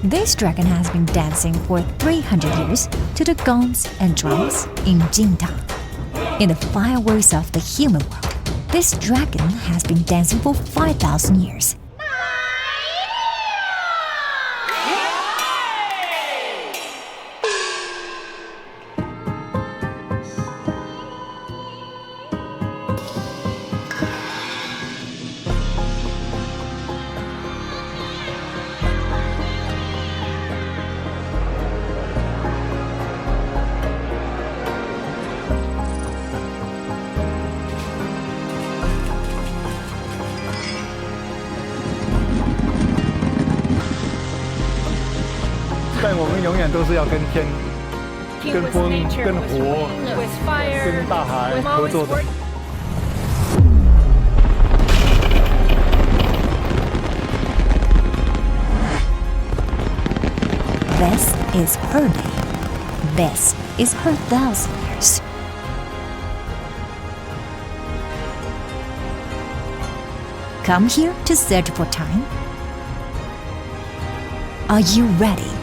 This dragon has been dancing for 300 years to the gongs and drums in Jinta. In the fireworks of the human world, this dragon has been dancing for 5,000 years.但我们永远都是要跟天、跟风、跟火、跟大海合作的。This is her day. This is her 1,000 years. Come here to search for time? Are you ready?